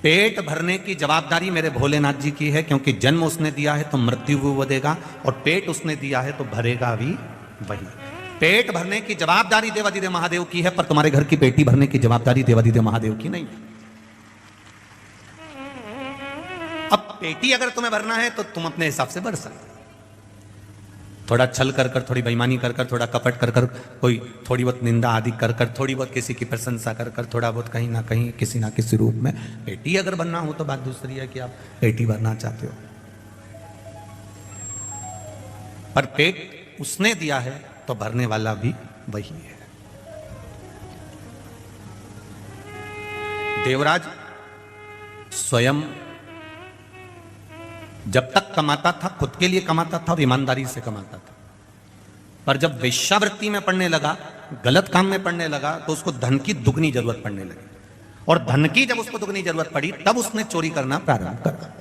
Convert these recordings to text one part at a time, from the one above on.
पेट भरने की जवाबदारी मेरे भोलेनाथ जी की है, क्योंकि जन्म उसने दिया है तो मृत्यु भी वो देगा, और पेट उसने दिया है तो भरेगा भी वही। पेट भरने की जवाबदारी देवाधिदेव महादेव की है, पर तुम्हारे घर की पेटी भरने की जवाबदारी देवाधिदेव महादेव की नहीं है। अब पेटी अगर तुम्हें भरना है तो तुम अपने हिसाब से भर सकते, थोड़ा छल कर कर, थोड़ी बेईमानी कर कर, थोड़ा कपट कर कर, कोई थोड़ी बहुत निंदा आदि कर कर, थोड़ी बहुत किसी की प्रशंसा कर कर, थोड़ा बहुत कहीं ना कहीं किसी ना किसी रूप में पेटी अगर बनना हो तो बात दूसरी है कि आप पेटी भरना चाहते हो। पर पेट उसने दिया है तो भरने वाला भी वही है। देवराज स्वयं जब तक कमाता था खुद के लिए कमाता था और ईमानदारी से कमाता था, पर जब वेश्यावृत्ति में पड़ने लगा, गलत काम में पड़ने लगा, तो उसको धन की दुगनी जरूरत पड़ने लगी, और धन की जब उसको दुगनी जरूरत पड़ी तब उसने चोरी करना प्रारंभ करा।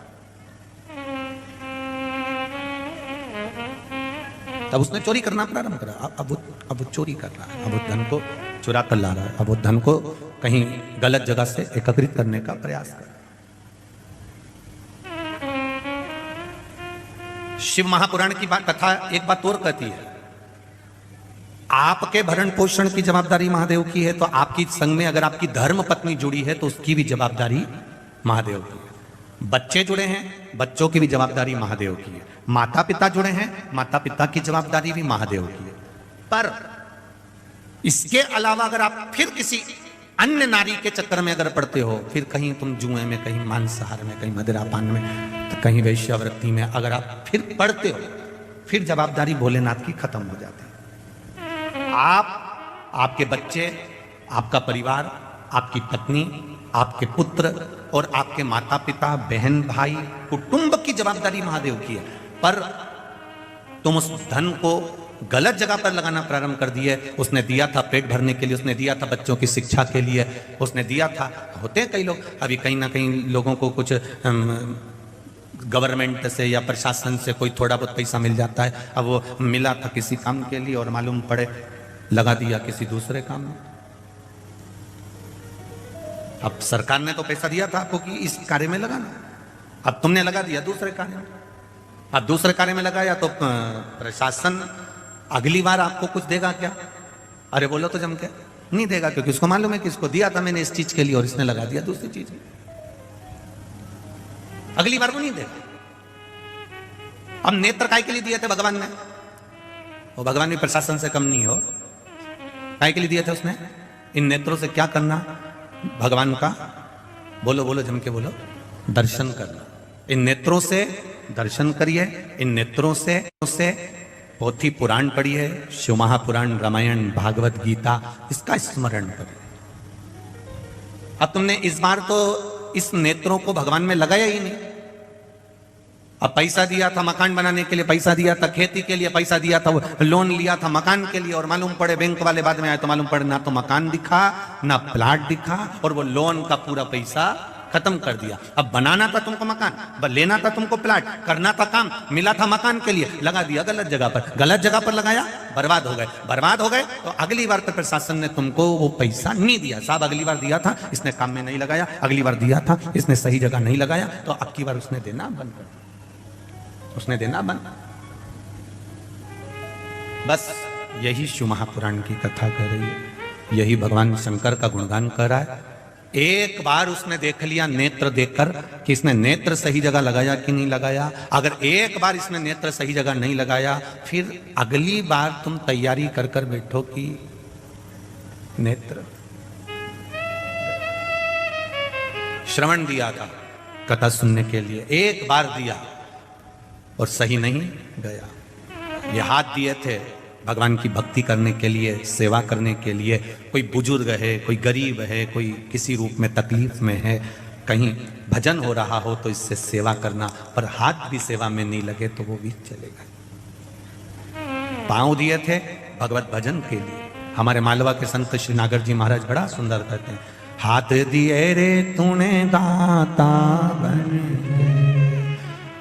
तब उसने चोरी करना प्रारंभ करा। अब वो चोरी कर रहा है, अब वो धन को चुरा कर ला रहा है, अब वो धन को कहीं गलत जगह से एकत्रित करने का प्रयास कर। शिव महापुराण की बात कथा एक बात और कहती है, आपके भरण पोषण की जवाबदारी महादेव की है, तो आपकी संग में अगर आपकी धर्म पत्नी जुड़ी है तो उसकी भी जवाबदारी महादेव की है। बच्चे जुड़े हैं, बच्चों की भी जवाबदारी महादेव की है। माता पिता जुड़े हैं, माता पिता की जवाबदारी भी महादेव की है। पर इसके अलावा अगर आप फिर किसी अन्य नारी के चक्कर में अगर पड़ते हो, फिर कहीं तुम जुए में, कहीं मांसाहार में, कहीं मदिरापान में, तो कहीं वैश्यावृत्ति में अगर आप फिर पड़ते हो, फिर जवाबदारी भोलेनाथ की खत्म हो जाती है। आप, आपके बच्चे, आपका परिवार, आपकी पत्नी, आपके पुत्र और आपके माता पिता, बहन भाई, कुटुंब की जवाबदारी महादेव की है। पर तुम उस धन को गलत जगह पर लगाना प्रारंभ कर दिए। उसने दिया था पेट भरने के लिए, उसने दिया था बच्चों की शिक्षा के लिए, उसने दिया था। होते हैं कई लोग, अभी कहीं ना कहीं लोगों को कुछ गवर्नमेंट से या प्रशासन से कोई थोड़ा बहुत पैसा मिल जाता है, अब वो मिला था किसी काम के लिए और मालूम पड़े लगा दिया किसी दूसरे काम में। अब सरकार ने तो पैसा दिया था आपको कि इस कार्य में लगाना, अब तुमने लगा दिया दूसरे कार्य में। अब दूसरे कार्य में लगाया तो प्रशासन अगली बार आपको कुछ देगा क्या? अरे बोलो तो जम के नहीं देगा, क्योंकि उसको मालूम है कि इसको दिया था मैंने इस चीज के लिए और इसने लगा दिया दूसरी चीज में, अगली बार वो नहीं देगा। अब नेत्र काय के लिए दिए थे भगवान ने? वो भगवान भी प्रशासन से कम नहीं हो। काय के लिए दिए थे उसने? इन नेत्रों से क्या करना भगवान का? बोलो बोलो जम के बोलो, दर्शन करना। इन नेत्रों से दर्शन करिए, इन नेत्रों से पोथी पुराण पढ़िए, शिव महापुराण, रामायण, भागवत गीता, इसका स्मरण करिए। अब तुमने इस बार तो इस नेत्रों को भगवान में लगाया ही नहीं। अब पैसा दिया था मकान बनाने के लिए, पैसा दिया था खेती के लिए, पैसा दिया था, लोन लिया था मकान के लिए, और मालूम पड़े बैंक वाले बाद में आए तो मालूम पड़े ना तो मकान दिखा ना प्लाट दिखा, और वो लोन का पूरा पैसा खत्म कर दिया। अब बनाना था तुमको मकान, लेना था तुमको प्लाट, करना था काम, मिला था मकान के लिए, लगा दिया गलत जगह पर। गलत जगह पर लगाया, बर्बाद हो गए। बर्बाद हो गए तो अगली बार तो प्रशासन ने तुमको वो पैसा नहीं दिया। साहब अगली बार दिया था, इसने काम में नहीं लगाया, अगली बार दिया था, इसने सही जगह नहीं लगाया, तो अब की बार उसने देना बंद कर दिया, उसने देना बंद। बस यही शिव महापुराण की कथा कर रही है, यही भगवान शंकर का गुणगान कर रहा है। एक बार उसने देख लिया नेत्र देखकर कि इसने नेत्र सही जगह लगाया कि नहीं लगाया। अगर एक बार इसने नेत्र सही जगह नहीं लगाया, फिर अगली बार तुम तैयारी कर कर बैठो कि नेत्र। श्रवण दिया था कथा सुनने के लिए, एक बार दिया और सही नहीं गया। ये हाथ दिए थे भगवान की भक्ति करने के लिए, सेवा करने के लिए। कोई बुजुर्ग है, कोई गरीब है, कोई किसी रूप में तकलीफ में है, कहीं भजन हो रहा हो तो इससे सेवा करना, पर हाथ भी सेवा में नहीं लगे तो वो भी चलेगा। पांव दिए थे भगवत भजन के लिए। हमारे मालवा के संत श्री नागर जी महाराज बड़ा सुंदर कहते हैं, हाथ दिए रे तूने दाता बन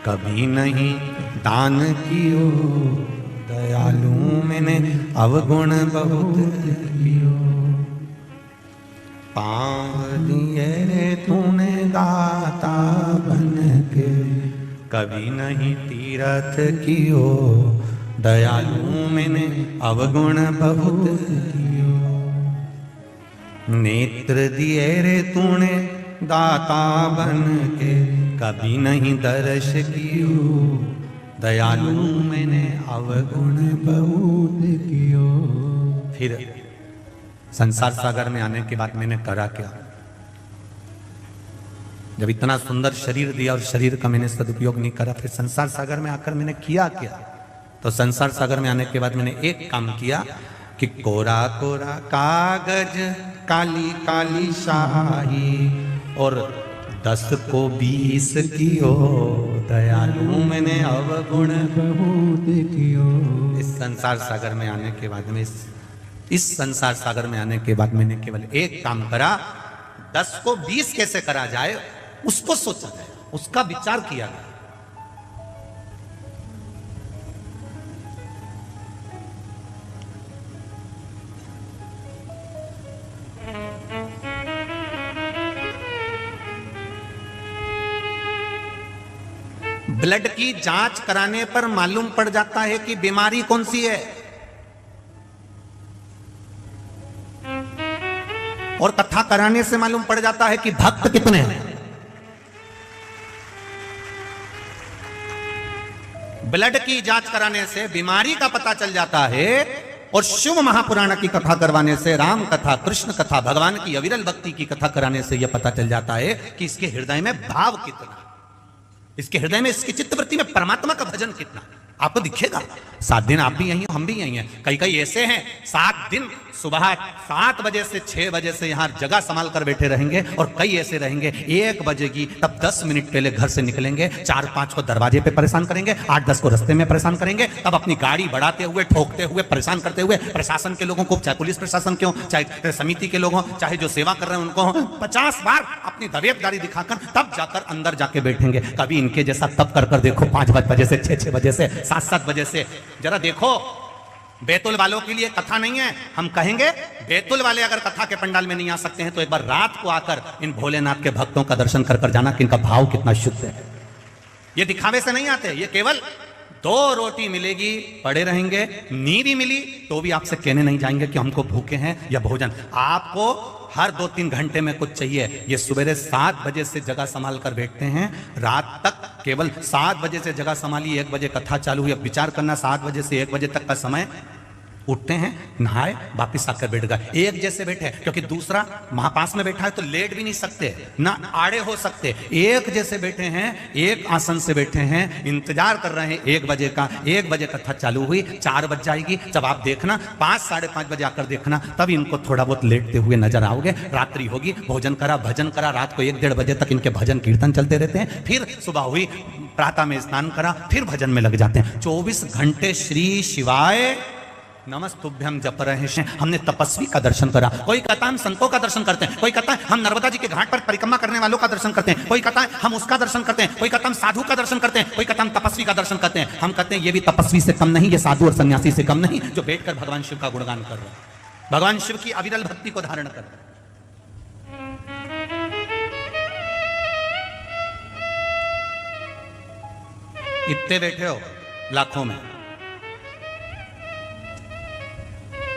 कभी नहीं दान कियो, दयालु मैंने अवगुण बहुत कियो। पाँव दिए तूने दाता बन के, कभी नहीं तीरथ कियो, दयालु मैंने अवगुण बहुत कियो। नेत्र दिए रे तूने दाता बन के, कभी नहीं दर्श कियो, दयालु मैंने अवगुण बहुत कियो। फिर संसार सागर में आने के बाद मैंने करा क्या? जब इतना सुंदर शरीर दिया और शरीर का मैंने सदुपयोग नहीं करा, फिर संसार सागर में आकर मैंने किया क्या? तो संसार सागर में आने के बाद मैंने एक काम किया कि कोरा कोरा कागज काली काली शाही और 10 को 20 कियो, दयालु मैंने अवगुण बहुत कियो। इस संसार सागर में आने के बाद में इस संसार सागर में आने के बाद मैंने केवल एक काम करा, 10 को 20 कैसे करा जाए उसको सोचा जाए, उसका विचार किया गया। ब्लड की जांच कराने पर मालूम पड़ जाता है कि बीमारी कौन सी है, और कथा कराने से मालूम पड़ जाता है कि भक्त कितने हैं। ब्लड की जांच कराने से बीमारी का पता चल जाता है, और शिव महापुराण की कथा करवाने से, राम कथा, कृष्ण कथा, भगवान की अविरल भक्ति की कथा कराने से यह पता चल जाता है कि इसके हृदय में भाव कितना, इसके हृदय में, इसकी चित्तवृत्ति में परमात्मा का भजन कितना। आपको दिखेगा 7 दिन आप भी यही हो, हम भी यही हैं। कई कई ऐसे हैं 7 दिन सुबह 7 बजे से 6 बजे से यहां जगह संभाल कर बैठे रहेंगे, और कई ऐसे रहेंगे 1 बजेगी तब 10 मिनट पहले घर से निकलेंगे, 4-5 को दरवाजे पे परेशान करेंगे, 8-10 को रास्ते में परेशान करेंगे, तब अपनी गाड़ी बढ़ाते हुए, ठोकते हुए, परेशान करते हुए प्रशासन के लोगों को, चाहे पुलिस प्रशासन के हो, चाहे समिति के लोग हो, चाहे जो सेवा कर रहे हैं उनको, 50 बार अपनी दवेबदारी दिखाकर तब जाकर अंदर जाके बैठेंगे। कभी इनके जैसा तब कर देखो 5 बजे से 6 बजे से 7 बजे से, जरा देखो। बैतुल वालों के लिए कथा नहीं है, हम कहेंगे बैतुल वाले अगर कथा के पंडाल में नहीं आ सकते हैं तो एक बार रात को आकर इन भोलेनाथ के भक्तों का दर्शन कर जाना कि इनका भाव कितना शुद्ध है। ये दिखावे से नहीं आते, ये केवल 2 रोटी मिलेगी पड़े रहेंगे, नींद मिली तो भी आपसे कहने नहीं जाएंगे कि हमको भूखे हैं या भोजन। आपको हर 2-3 घंटे में कुछ चाहिए। ये सवेरे 7 बजे से जगह संभाल कर बैठते हैं, रात तक केवल 7 बजे से जगह संभाली, 1 बजे कथा चालू हुई। अब विचार करना, 7 बजे से 1 बजे तक का समय, उठते हैं, नहाए, वापिस आकर बैठ गए। एक जैसे बैठे, क्योंकि दूसरा महापास में बैठा है तो लेट भी नहीं सकते, ना आड़े हो सकते। एक जैसे बैठे हैं, एक आसन से बैठे हैं, इंतजार कर रहे हैं 1 बजे का। 1 बजे कथा चालू हुई, 4 बज जाएगी, जब आप देखना 5-5:30 बजे आकर देखना, तब इनको थोड़ा बहुत लेटते हुए नजर आओगे। रात्रि होगी, भोजन करा, भजन करा, रात को 1-1:30 बजे तक इनके भजन कीर्तन चलते रहते हैं। फिर सुबह हुई, प्रातः में स्नान करा, फिर भजन में लग जाते हैं। 24 घंटे श्री शिवाय नमस्तुभ्यम जप रहे हैं। हमने तपस्वी का दर्शन करा। कोई कहता है हम संतों का दर्शन करते हैं, कोई कहता है हम नर्मदा जी के घाट पर परिक्रमा करने वालों का दर्शन करते हैं, कोई कहता है हम उसका दर्शन करते हैं, कोई कहता है हम साधु का दर्शन करते हैं, कोई कहता है हम तपस्वी का दर्शन करते हैं। हम कहते हैं ये भी तपस्वी से कम नहीं, ये साधु और सन्यासी से कम नहीं, जो बैठकर भगवान शिव का गुणगान कर रहे हैं, भगवान शिव की अविरल भक्ति को धारण कर रहे हैं। इतने बैठे हो लाखों में,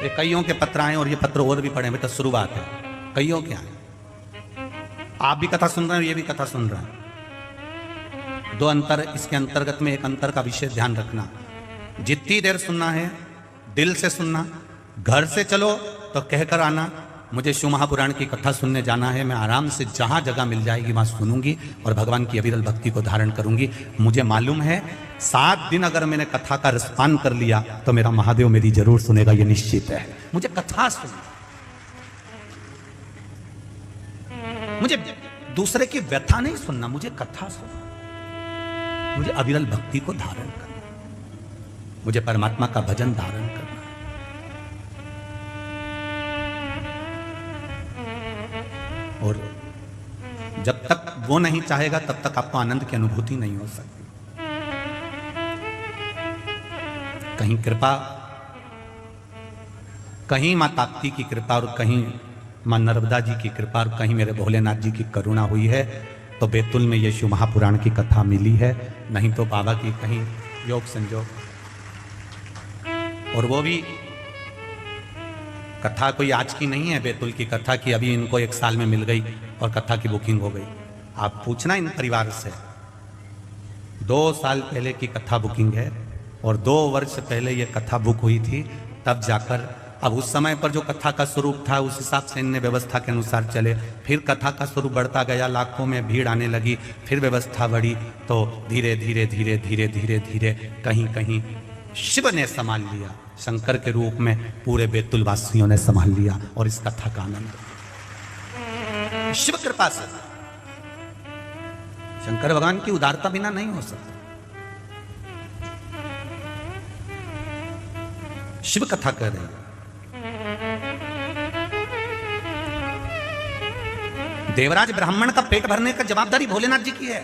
ये कईयों के पत्र आए और ये पत्र और भी पढ़े, बेटा शुरुआत है, कईयों के आए। आप भी कथा सुन रहे हैं, ये भी कथा सुन रहे हैं। 2 अंतर इसके अंतर्गत में, एक अंतर का विशेष ध्यान रखना, जितनी देर सुनना है दिल से सुनना। घर से चलो तो कहकर आना मुझे शिव महापुराण की कथा सुनने जाना है, मैं आराम से जहां जगह मिल जाएगी वहां सुनूंगी और भगवान की अविरल भक्ति को धारण करूंगी। मुझे मालूम है 7 दिन अगर मैंने कथा का रसपान कर लिया तो मेरा महादेव मेरी जरूर सुनेगा, ये निश्चित है। मुझे कथा सुनना, मुझे दूसरे की व्यथा नहीं सुनना, मुझे कथा सुनना, मुझे अविरल भक्ति को धारण करना, मुझे परमात्मा का भजन धारण करना। और जब तक वो नहीं चाहेगा तब तक आपको आनंद की अनुभूति नहीं हो सकती। कहीं कृपा, कहीं मां ताप्ती की कृपा और कहीं मां नर्मदा जी की कृपा और कहीं मेरे भोलेनाथ जी की करुणा हुई है तो बैतुल में ये शिव महापुराण की कथा मिली है, नहीं तो बाबा की कहीं योग संजोग। और वो भी कथा कोई आज की नहीं है, बैतुल की कथा की अभी इनको 1 साल में मिल गई और कथा की बुकिंग हो गई। आप पूछना इन परिवार से, 2 साल पहले की कथा बुकिंग है और 2 वर्ष पहले ये कथा बुक हुई थी, तब जाकर अब उस समय पर जो कथा का स्वरूप था उस हिसाब से इनने व्यवस्था के अनुसार चले। फिर कथा का स्वरूप बढ़ता गया, लाखों में भीड़ आने लगी, फिर व्यवस्था बढ़ी, तो धीरे धीरे धीरे धीरे धीरे धीरे कहीं कहीं शिव ने संभाल लिया, शंकर के रूप में पूरे बैतुल वासियों ने संभाल लिया और इस कथा का आनंद शिव कृपा से। शंकर भगवान की उदारता बिना नहीं हो सकता। शिव कथा कह रहे हैं। देवराज ब्राह्मण का पेट भरने का जवाबदारी भोलेनाथ जी की है,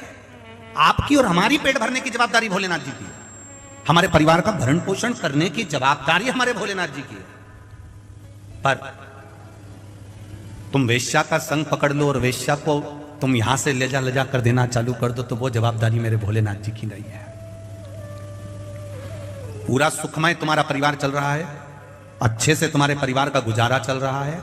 आपकी और हमारी पेट भरने की जवाबदारी भोलेनाथ जी की है। हमारे परिवार का भरण पोषण करने की जवाबदारी हमारे भोलेनाथ जी की है। पर तुम वेश्या का संग पकड़ लो और वेश्या को तुम यहां से ले जा कर देना चालू कर दो तो वो जवाबदारी मेरे भोलेनाथ जी की नहीं है। पूरा सुखमय तुम्हारा परिवार चल रहा है, अच्छे से तुम्हारे परिवार का गुजारा चल रहा है,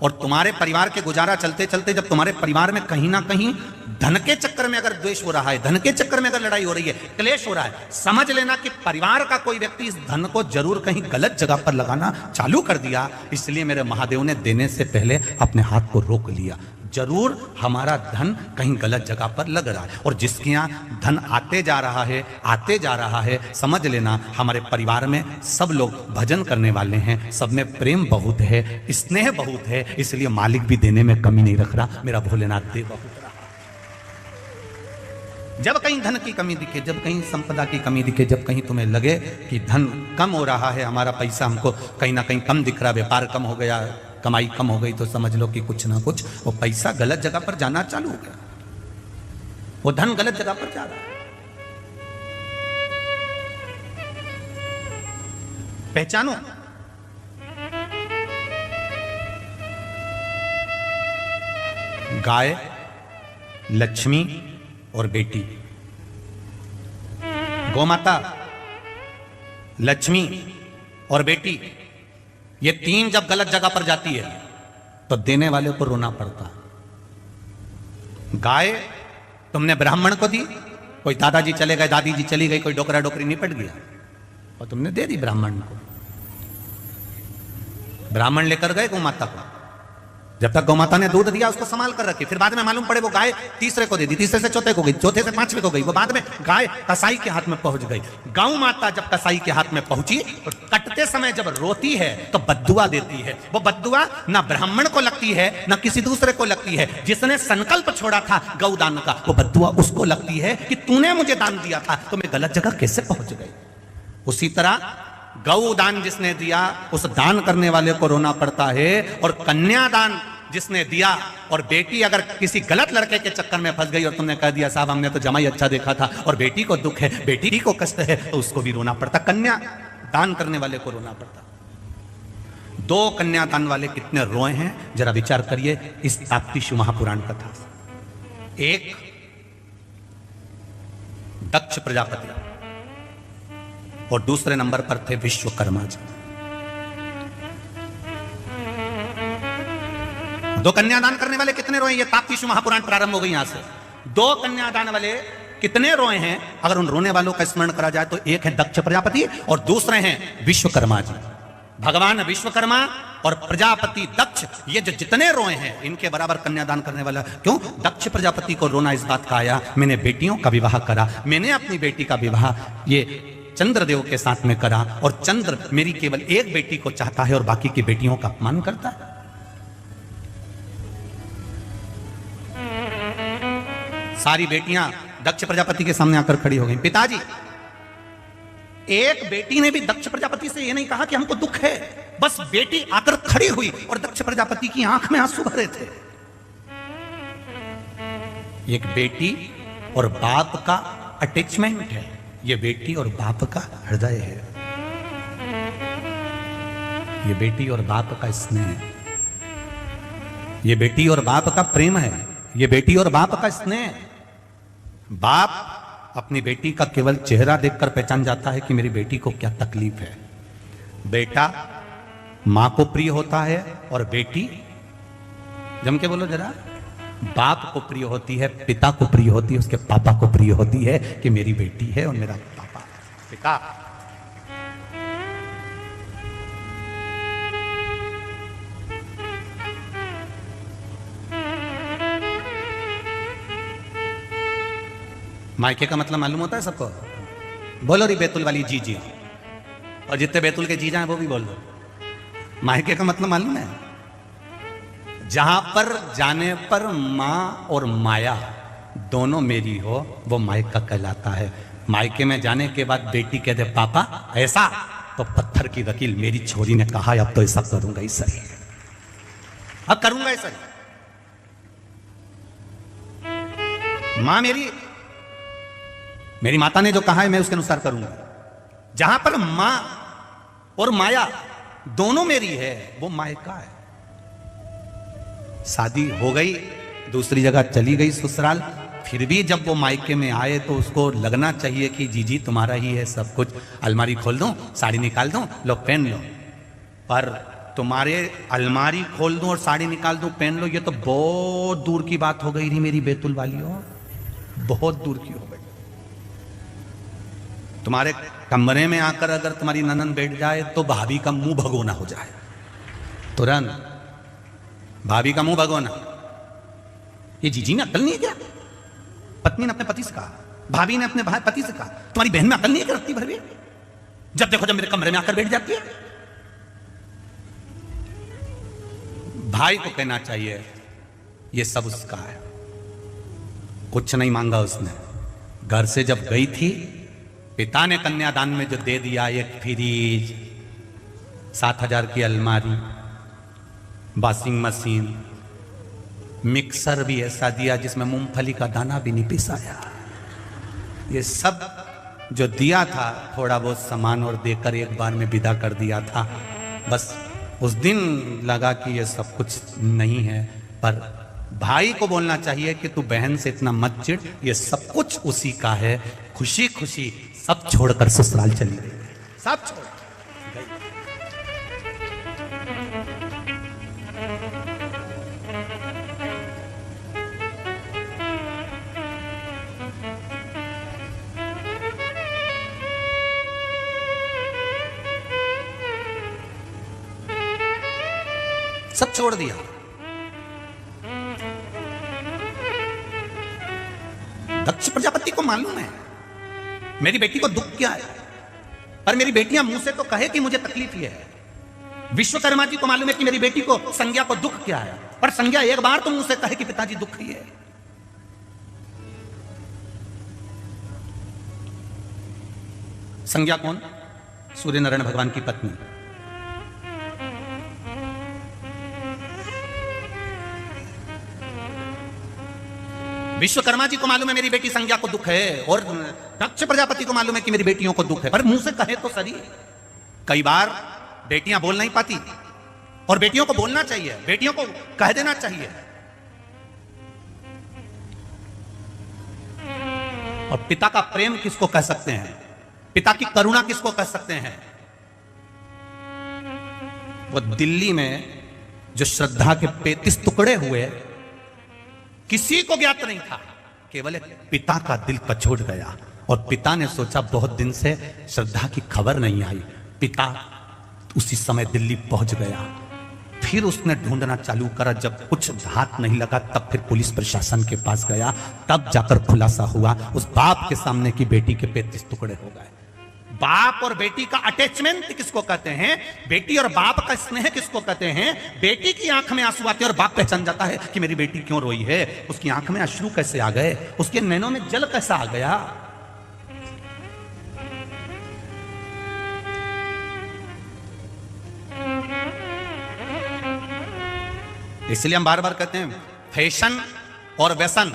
और तुम्हारे परिवार के गुजारा चलते चलते जब तुम्हारे परिवार में कहीं ना कहीं धन के चक्कर में अगर द्वेष हो रहा है, धन के चक्कर में अगर लड़ाई हो रही है, क्लेश हो रहा है, समझ लेना कि परिवार का कोई व्यक्ति इस धन को जरूर कहीं गलत जगह पर लगाना चालू कर दिया। इसलिए मेरे महादेव ने देने से पहले अपने हाथ को रोक लिया। जरूर हमारा धन कहीं गलत जगह पर लग रहा है, और जिसके यहाँ धन आते जा रहा है, समझ लेना हमारे परिवार में सब लोग भजन करने वाले हैं, सब में प्रेम बहुत है, स्नेह बहुत है, इसलिए मालिक भी देने में कमी नहीं रख रहा, मेरा भोलेनाथ दे बहुत रहा। जब कहीं धन की कमी दिखे, जब कहीं संपदा की कमी दिखे, जब कहीं तुम्हें लगे कि धन कम हो रहा है, हमारा पैसा हमको कहीं ना कहीं कम दिख रहा, व्यापार कम हो गया, कमाई कम हो गई, तो समझ लो कि कुछ ना कुछ वो पैसा गलत जगह पर जाना चालू हो गया, वो धन गलत जगह पर जा रहा है। पहचानो, गाय, लक्ष्मी और बेटी, गौमाता, लक्ष्मी और बेटी, ये 3 जब गलत जगह पर जाती है तो देने वाले को रोना पड़ता। गाय तुमने ब्राह्मण को दी, कोई दादाजी चले गए, दादी जी चली गई, कोई डोकरा डोकरी निपट गया और तुमने दे दी ब्राह्मण को। ब्राह्मण लेकर गए गौ माता को, जब तक गौ माता ने दूध दिया उसको संभाल कर रखी, फिर बाद में मालूम पड़े वो गाय तीसरे को दे दी, तीसरे से चौथे को गई, चौथे से 5वें को गई, वो बाद में गाय कसाई के हाथ में पहुंच गई। गौ माता जब कसाई के हाथ में पहुंची तो कटते समय जब रोती है तो बद्दुआ देती है। वो बद्दुआ ना ब्राह्मण को लगती है ना किसी दूसरे को लगती है, जिसने संकल्प छोड़ा था गौदान का, वो बद्दुआ उसको लगती है कि तूने मुझे दान दिया था तो मैं गलत जगह कैसे पहुंच गई। उसी तरह गौ दान जिसने दिया उस दान करने वाले को रोना पड़ता है, और कन्यादान जिसने दिया, और बेटी अगर किसी गलत लड़के के चक्कर में फंस गई और तुमने कह दिया साहब हमने तो जमाई अच्छा देखा था और बेटी को दुख है, बेटी को कष्ट है, तो उसको भी रोना पड़ता, कन्या दान करने वाले को रोना पड़ता। 2 कन्यादान वाले कितने रोए हैं जरा विचार करिए इस ताप्ती शिव महापुराण कथा। एक दक्ष प्रजापति और दूसरे नंबर पर थे विश्वकर्मा जी। 2 कन्यादान करने वाले कितने रोए, ये ताप्ती शिव महापुराण प्रारंभ हो गई यहां से। 2 कन्यादान वाले कितने रोए हैं, अगर उन रोने वालों का स्मरण करा जाए तो एक है दक्ष प्रजापति और दूसरे हैं विश्वकर्मा जी। भगवान विश्वकर्मा और प्रजापति दक्ष, ये जो जितने रोए हैं इनके बराबर कन्यादान करने वाला। क्यों? दक्ष प्रजापति को रोना इस बात का आया, मैंने बेटियों का विवाह करा, मैंने अपनी बेटी का विवाह ये चंद्रदेव के साथ में करा, और चंद्र मेरी केवल एक बेटी को चाहता है और बाकी की बेटियों का अपमान करता है। सारी बेटियां दक्ष प्रजापति के सामने आकर खड़ी हो गई। पिताजी, एक बेटी ने भी दक्ष प्रजापति से यह नहीं कहा कि हमको दुख है, बस बेटी आकर खड़ी हुई और दक्ष प्रजापति की आंख में आंसू भरे थे। एक बेटी और बाप का अटैचमेंट है, ये बेटी और बाप का हृदय है, ये बेटी और बाप का स्नेह है। ये बेटी और बाप का प्रेम है, ये बेटी और बाप का स्नेह। बाप अपनी बेटी का केवल चेहरा देखकर पहचान जाता है कि मेरी बेटी को क्या तकलीफ है। बेटा मां को प्रिय होता है और बेटी, जम के बोलो जरा, बाप को प्रिय होती है, पिता को प्रिय होती है, उसके पापा को प्रिय होती है कि मेरी बेटी है और मेरा पापा। पिता मायके का मतलब मालूम होता है सबको? बोलो री बैतुल वाली जीजी, और जितने बैतुल के जीजा हैं वो भी बोल दो। मायके का मतलब मालूम है? जहां पर जाने पर मां और माया दोनों मेरी हो वो मायका कहलाता है। मायके में जाने के बाद बेटी कहते पापा ऐसा, तो पत्थर की वकील मेरी छोरी ने कहा अब तो ऐसा करूंगा ही सही, अब करूंगा ही सही। मां मेरी माता ने जो कहा है मैं उसके अनुसार करूंगा। जहां पर मां और माया दोनों मेरी है वो मायका है। शादी हो गई, दूसरी जगह चली गई ससुराल, फिर भी जब वो मायके में आए तो उसको लगना चाहिए कि जीजी तुम्हारा ही है सब कुछ। अलमारी खोल दूं, साड़ी निकाल दूं, लो पहन लो। पर तुम्हारे अलमारी खोल दूं और साड़ी निकाल दूं, पहन लो, ये तो बहुत दूर की बात हो गई थी मेरी बैतुल वालियों, बहुत दूर की हो गई। तुम्हारे कमरे में आकर अगर तुम्हारी ननन बैठ जाए तो भाभी का मुंह भगोना हो जाए, तुरंत भाभी का मुंह भगोना। ये जीजी ने अकल नहीं है क्या? पत्नी ने अपने पति से कहा, भाभी ने अपने पति से कहा, तुम्हारी बहन में अकल नहीं है क्या? रत्ती भर भी जब देखो जब मेरे कमरे में आकर बैठ जाती है। भाई को कहना चाहिए ये सब उसका है, कुछ नहीं मांगा उसने। घर से जब गई थी, पिता ने कन्यादान में जो दे दिया, एक फ्रिज, 7,000 की अलमारी, वॉशिंग मशीन, मिक्सर भी ऐसा दिया जिसमें मूंगफली का दाना भी नहीं पिसाया, ये सब जो दिया था थोड़ा बहुत सामान और देकर एक बार में विदा कर दिया था। बस उस दिन लगा कि ये सब कुछ नहीं है। पर भाई को बोलना चाहिए कि तू बहन से इतना मत चिढ़, ये सब कुछ उसी का है। खुशी खुशी सब छोड़कर ससुराल चली गई, सब छोड़ गई। सब छोड़ दिया। दक्ष प्रजापति को मालूम है मेरी बेटी को दुख क्या है, पर मेरी बेटियां मुंह से तो कहे कि मुझे तकलीफ ये है। विश्वकर्मा जी को मालूम है कि मेरी बेटी को संज्ञा को दुख क्या है, पर संज्ञा एक बार तो मुंह से कहे कि पिताजी दुख ही है। संज्ञा कौन? सूर्य नारायण भगवान की पत्नी। विश्वकर्मा जी को मालूम है मेरी बेटी संज्ञा को दुख है, और दक्ष प्रजापति को मालूम है कि मेरी बेटियों को दुख है, पर मुंह से कहे तो सही। कई बार बेटियां बोल नहीं पाती, और बेटियों को बोलना चाहिए, बेटियों को कह देना चाहिए। और पिता का प्रेम किसको कह सकते हैं, पिता की करुणा किसको कह सकते हैं? वो दिल्ली में जो श्रद्धा के 35 टुकड़े हुए, किसी को ज्ञात नहीं था, केवल एक पिता का दिल कचोट गया। और पिता ने सोचा बहुत दिन से श्रद्धा की खबर नहीं आई। पिता उसी समय दिल्ली पहुंच गया। फिर उसने ढूंढना चालू करा, जब कुछ हाथ नहीं लगा तब फिर पुलिस प्रशासन के पास गया, तब जाकर खुलासा हुआ उस बाप के सामने की बेटी के 35 टुकड़े हो गए। बाप और बेटी का अटैचमेंट किसको कहते हैं, बेटी और बाप का स्नेह किसको कहते हैं? बेटी की आंख में आंसू आते हैं और बाप पहचान जाता है कि मेरी बेटी क्यों रोई है, उसकी आंख में अश्रु कैसे आ गए, उसके नैनों में जल कैसा आ गया। इसलिए हम बार बार कहते हैं फैशन और व्यसन,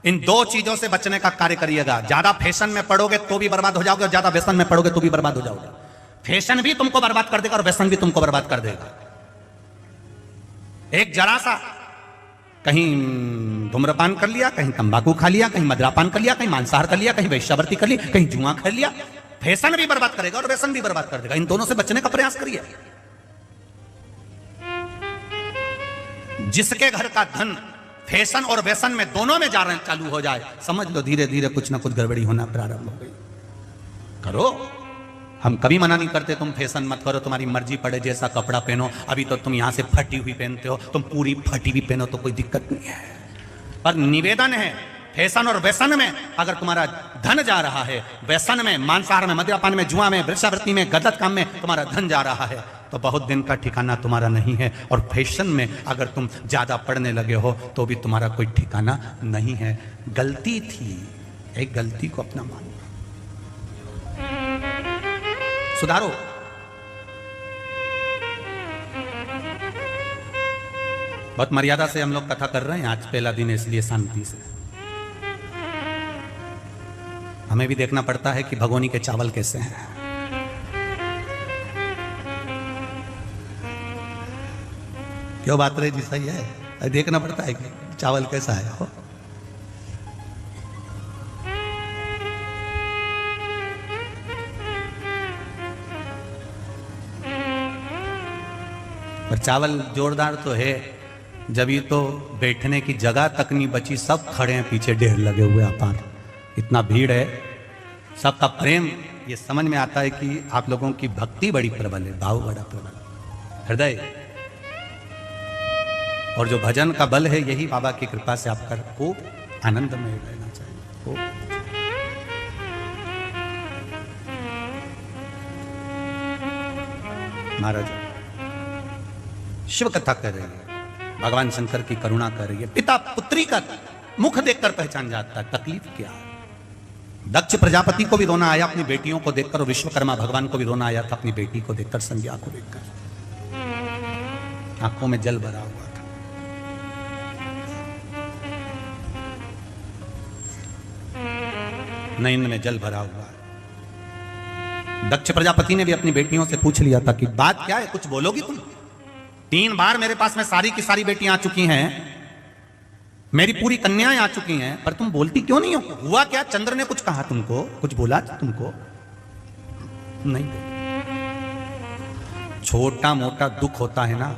इन दो चीजों से बचने का कार्य करिएगा। ज्यादा फैशन में पड़ोगे तो भी बर्बाद हो जाओगे, और ज्यादा व्यसन में पड़ोगे तो भी बर्बाद हो जाओगे। फैशन भी तुमको बर्बाद कर देगा और व्यसन भी तुमको बर्बाद कर देगा। एक जरा सा कहीं धूम्रपान कर लिया, कहीं तंबाकू खा लिया, कहीं मदिरापान कर लिया, कहीं मांसाहार कर लिया, कहीं वैश्यावृत्ति कर ली, कहीं जुआ कर लिया। फैशन भी बर्बाद करेगा और व्यसन भी बर्बाद कर देगा। इन दोनों से बचने का प्रयास करिए। जिसके घर का धन फैशन और व्यसन में दोनों में जा रहे चालू हो जाए, समझ लो धीरे धीरे कुछ ना कुछ गड़बड़ी होना प्रारंभ हो गई। करो, हम कभी मना नहीं करते तुम फैशन मत करो, तुम्हारी मर्जी पड़े जैसा कपड़ा पहनो। अभी तो तुम यहां से फटी हुई पहनते हो, तुम पूरी फटी हुई पहनो तो कोई दिक्कत नहीं है। पर निवेदन है, फैशन और व्यसन में अगर तुम्हारा धन जा रहा है, व्यसन में, मांसाहार में, मद्यपान में, जुआ में, वृक्षावृत्ति में, गलत काम में तुम्हारा धन जा रहा है, तो बहुत दिन का ठिकाना तुम्हारा नहीं है। और फैशन में अगर तुम ज्यादा पढ़ने लगे हो तो भी तुम्हारा कोई ठिकाना नहीं है। गलती थी, एक गलती को अपना मानो, सुधारो। बहुत मर्यादा से हम लोग कथा कर रहे हैं, आज पहला दिन है इसलिए शांति से। हमें भी देखना पड़ता है कि भगोनी के चावल कैसे हैं। क्यों बात रही जी? सही है, देखना पड़ता है कि चावल कैसा है। हो पर चावल जोरदार तो है, जब ये तो बैठने की जगह तक नहीं बची, सब खड़े हैं पीछे, ढेर लगे हुए अपार, इतना भीड़ है, सबका प्रेम। ये समझ में आता है कि आप लोगों की भक्ति बड़ी प्रबल है, भाव बड़ा प्रबल, हृदय। और जो भजन का बल है, यही बाबा की कृपा से आपका खूब आनंद में रहना चाहिए। महाराज शिव कथा कर रही है, भगवान शंकर की करुणा कर रही है। पिता पुत्री का मुख देखकर पहचान जाता है तकलीफ क्या है। दक्ष प्रजापति को भी रोना आया अपनी बेटियों को देखकर, और विश्वकर्मा भगवान को भी रोना आया था अपनी बेटी को देखकर, संध्या को देखकर। आंखों में जल भरा हुआ था। नयन में जल भरा हुआ है। दक्ष प्रजापति ने भी अपनी बेटियों से पूछ लिया था कि बात क्या है, कुछ बोलोगी तुम? 3 बार मेरे पास में सारी की सारी बेटियां आ चुकी हैं, मेरी पूरी कन्याएं आ चुकी हैं, पर तुम बोलती क्यों नहीं हो? हुआ क्या? चंद्र ने कुछ कहा तुमको? कुछ बोला तुमको? नहीं। छोटा मोटा दुख होता है ना,